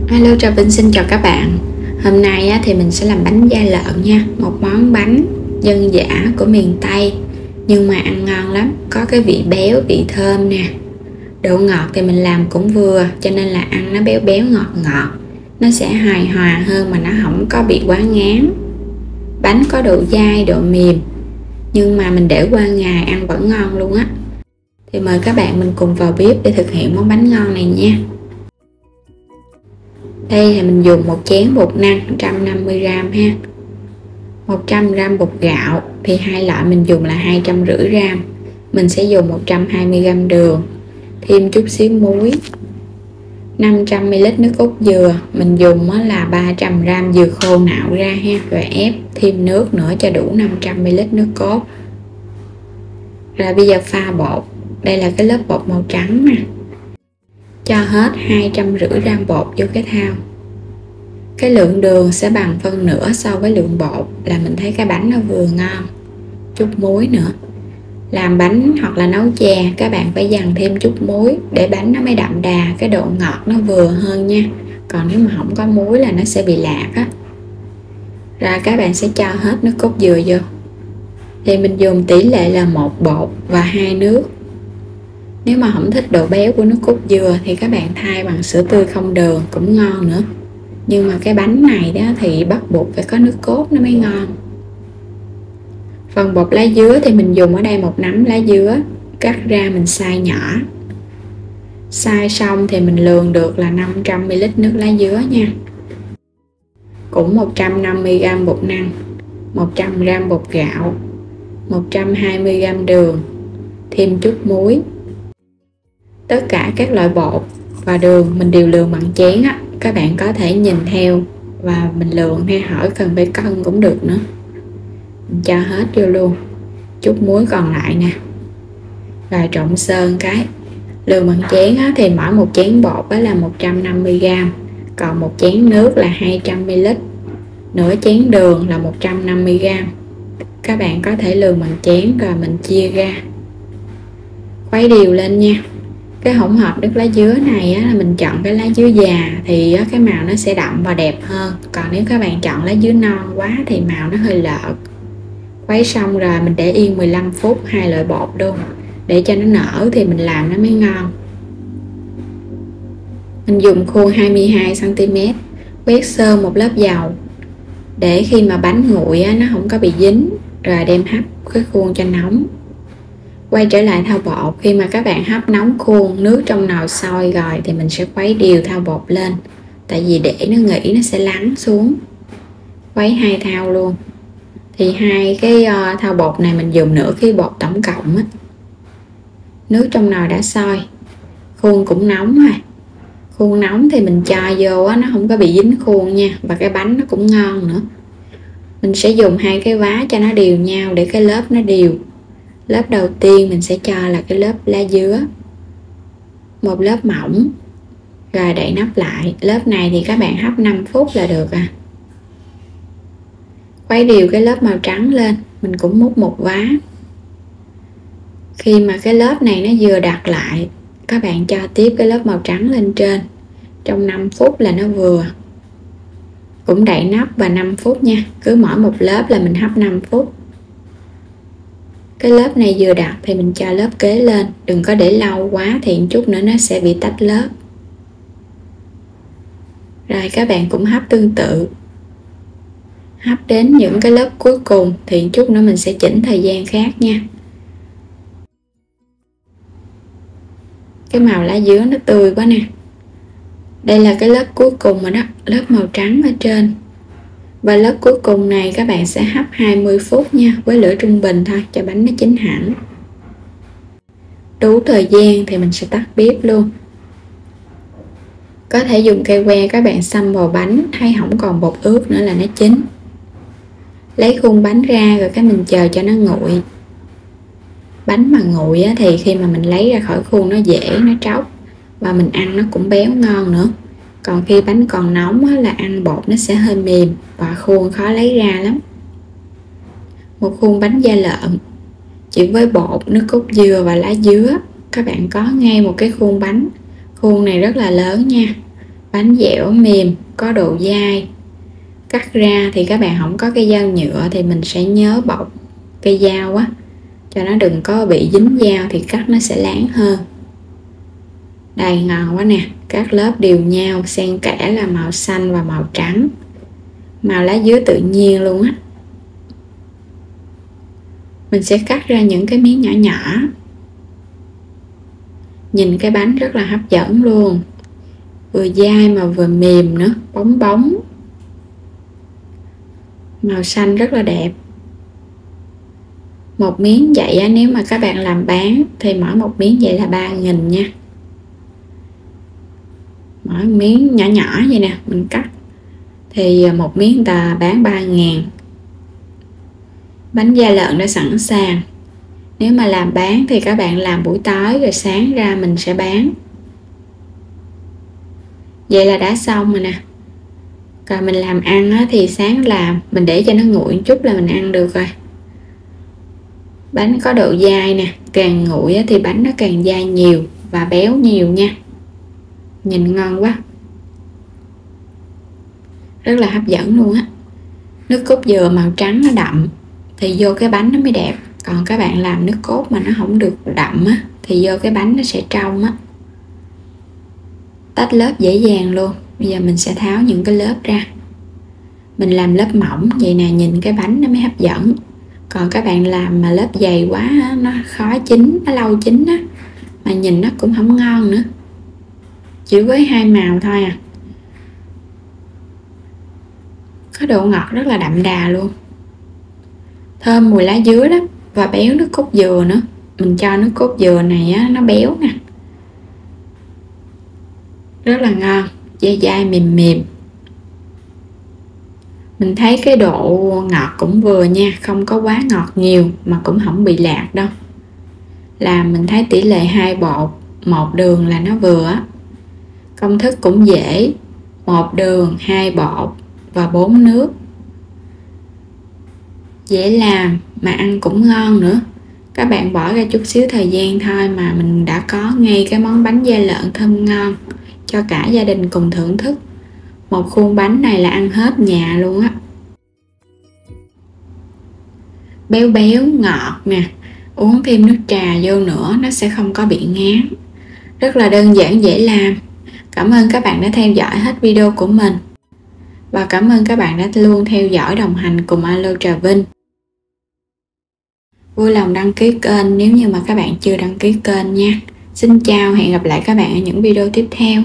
Hello, Trà Vinh xin chào các bạn. Hôm nay thì mình sẽ làm bánh da lợn nha. Một món bánh dân dã của miền Tây, nhưng mà ăn ngon lắm. Có cái vị béo, vị thơm nè. Độ ngọt thì mình làm cũng vừa, cho nên là ăn nó béo béo ngọt ngọt. Nó sẽ hài hòa hơn mà nó không có bị quá ngán. Bánh có độ dai, độ mềm, nhưng mà mình để qua ngày ăn vẫn ngon luôn á. Thì mời các bạn mình cùng vào bếp để thực hiện món bánh ngon này nha. Đây là mình dùng một chén bột năng 150g ha, 100g bột gạo thì hai loại mình dùng là 250g. Mình sẽ dùng 120g đường, thêm chút xíu muối, 500ml nước cốt dừa, mình dùng là 300g dừa khô nạo ra ha, rồi ép thêm nước nữa cho đủ 500ml nước cốt. Rồi bây giờ pha bột, đây là cái lớp bột màu trắng nè. Cho hết 250g bột vô cái thao. Cái lượng đường sẽ bằng phân nửa so với lượng bột, là mình thấy cái bánh nó vừa ngon. Chút muối nữa. Làm bánh hoặc là nấu chè các bạn phải dằn thêm chút muối để bánh nó mới đậm đà, cái độ ngọt nó vừa hơn nha. Còn nếu mà không có muối là nó sẽ bị lạc á. Rồi các bạn sẽ cho hết nước cốt dừa vô. Thì mình dùng tỷ lệ là 1 bột và 2 nước. Nếu mà không thích độ béo của nước cốt dừa thì các bạn thay bằng sữa tươi không đường cũng ngon nữa. Nhưng mà cái bánh này đó thì bắt buộc phải có nước cốt nó mới ngon. Phần bột lá dứa thì mình dùng ở đây một nắm lá dứa, cắt ra mình xay nhỏ. Xay xong thì mình lường được là 500ml nước lá dứa nha. Cũng 150g bột năng, 100g bột gạo, 120g đường, thêm chút muối. Tất cả các loại bột và đường mình đều lường bằng chén á. Các bạn có thể nhìn theo và mình lường hay hỏi cần phải cân cũng được nữa. Mình cho hết vô luôn. Chút muối còn lại nè. Rồi trộn sơn cái. Lường bằng chén á, thì mỗi một chén bột đó là 150g. Còn một chén nước là 200ml. Nửa chén đường là 150g. Các bạn có thể lường bằng chén rồi mình chia ra. Khuấy đều lên nha. Cái hỗn hợp nước lá dứa này á, là mình chọn cái lá dứa già thì á, cái màu nó sẽ đậm và đẹp hơn. Còn nếu các bạn chọn lá dứa non quá thì màu nó hơi lợt. Khuấy xong rồi mình để yên 15 phút hai loại bột luôn, để cho nó nở thì mình làm nó mới ngon. Mình dùng khuôn 22cm, quét sơ một lớp dầu để khi mà bánh nguội á, nó không có bị dính, rồi đem hấp cái khuôn cho nóng. Quay trở lại thao bột, khi mà các bạn hấp nóng khuôn, nước trong nồi sôi rồi thì mình sẽ khuấy đều thao bột lên. Tại vì để nó nghỉ nó sẽ lắng xuống. Khuấy hai thao luôn. Thì hai cái thao bột này mình dùng nửa ký bột tổng cộng á. Nước trong nồi đã sôi, khuôn cũng nóng rồi. Khuôn nóng thì mình cho vô á, nó không có bị dính khuôn nha, và cái bánh nó cũng ngon nữa. Mình sẽ dùng hai cái vá cho nó đều nhau để cái lớp nó đều. Lớp đầu tiên mình sẽ cho là cái lớp lá dứa, một lớp mỏng, rồi đậy nắp lại. Lớp này thì các bạn hấp 5 phút là được à. Khuấy đều cái lớp màu trắng lên, mình cũng múc một vá. Khi mà cái lớp này nó vừa đặt lại, các bạn cho tiếp cái lớp màu trắng lên trên. Trong 5 phút là nó vừa. Cũng đậy nắp và 5 phút nha, cứ mỗi một lớp là mình hấp 5 phút. Cái lớp này vừa đặt thì mình cho lớp kế lên, đừng có để lâu quá thì chút nữa nó sẽ bị tách lớp. Rồi các bạn cũng hấp tương tự. Hấp đến những cái lớp cuối cùng thì chút nữa mình sẽ chỉnh thời gian khác nha. Cái màu lá dứa nó tươi quá nè. Đây là cái lớp cuối cùng rồi đó, lớp màu trắng ở trên. Và lớp cuối cùng này các bạn sẽ hấp 20 phút nha, với lửa trung bình thôi cho bánh nó chín hẳn. Đủ thời gian thì mình sẽ tắt bếp luôn. Có thể dùng cây que các bạn xăm vào bánh, hay không còn bột ướt nữa là nó chín. Lấy khuôn bánh ra rồi cái mình chờ cho nó nguội. Bánh mà nguội á, thì khi mà mình lấy ra khỏi khuôn nó dễ, nó tróc, và mình ăn nó cũng béo ngon nữa. Còn khi bánh còn nóng á, là ăn bột nó sẽ hơi mềm và khuôn khó lấy ra lắm. Một khuôn bánh da lợn chỉ với bột, nước cốt dừa và lá dứa, các bạn có ngay một cái khuôn bánh. Khuôn này rất là lớn nha, Bánh dẻo mềm, có độ dai. Cắt ra thì các bạn không có cái dao nhựa thì mình sẽ nhớ bọc cây dao á, cho nó đừng có bị dính dao thì cắt nó sẽ láng hơn. Đây, ngon quá nè, các lớp đều nhau, xen kẽ là màu xanh và màu trắng, màu lá dứa tự nhiên luôn á. Mình sẽ cắt ra những cái miếng nhỏ nhỏ. Nhìn cái bánh rất là hấp dẫn luôn, vừa dai mà vừa mềm nữa, bóng bóng, màu xanh rất là đẹp. Một miếng vậy nếu mà các bạn làm bán thì mỗi một miếng vậy là 3.000 nha. Mỗi miếng nhỏ nhỏ vậy nè, mình cắt thì một miếng người ta bán 3.000. Bánh da lợn đã sẵn sàng. Nếu mà làm bán thì các bạn làm buổi tối rồi sáng ra mình sẽ bán. Vậy là đã xong rồi nè. Còn mình làm ăn thì sáng làm, mình để cho nó nguội một chút là mình ăn được rồi. Bánh có độ dai nè, càng nguội thì bánh nó càng dai nhiều và béo nhiều nha. Nhìn ngon quá, rất là hấp dẫn luôn á. Nước cốt dừa màu trắng nó đậm thì vô cái bánh nó mới đẹp. Còn các bạn làm nước cốt mà nó không được đậm á thì vô cái bánh nó sẽ trong á. Tách lớp dễ dàng luôn. Bây giờ mình sẽ tháo những cái lớp ra. Mình làm lớp mỏng vậy nè, nhìn cái bánh nó mới hấp dẫn. Còn các bạn làm mà lớp dày quá á, nó khó chín, nó lâu chín á, mà nhìn nó cũng không ngon nữa. Chỉ với 2 màu thôi à. Có độ ngọt rất là đậm đà luôn, thơm mùi lá dứa đó, và béo nước cốt dừa nữa. Mình cho nước cốt dừa này á, nó béo nè, rất là ngon, dai dai mềm mềm. Mình thấy cái độ ngọt cũng vừa nha, không có quá ngọt nhiều mà cũng không bị lạc đâu. Làm mình thấy tỷ lệ 2 bột 1 đường là nó vừa á. Công thức cũng dễ, 1 đường 2 bột và 4 nước. Dễ làm mà ăn cũng ngon nữa. Các bạn bỏ ra chút xíu thời gian thôi mà mình đã có ngay cái món bánh da lợn thơm ngon cho cả gia đình cùng thưởng thức. Một khuôn bánh này là ăn hết nhà luôn á. Béo béo ngọt nè, uống thêm nước trà vô nữa nó sẽ không có bị ngán. Rất là đơn giản dễ làm. Cảm ơn các bạn đã theo dõi hết video của mình. Và cảm ơn các bạn đã luôn theo dõi đồng hành cùng Alo Trà Vinh. Vui lòng đăng ký kênh nếu như mà các bạn chưa đăng ký kênh nha. Xin chào, hẹn gặp lại các bạn ở những video tiếp theo.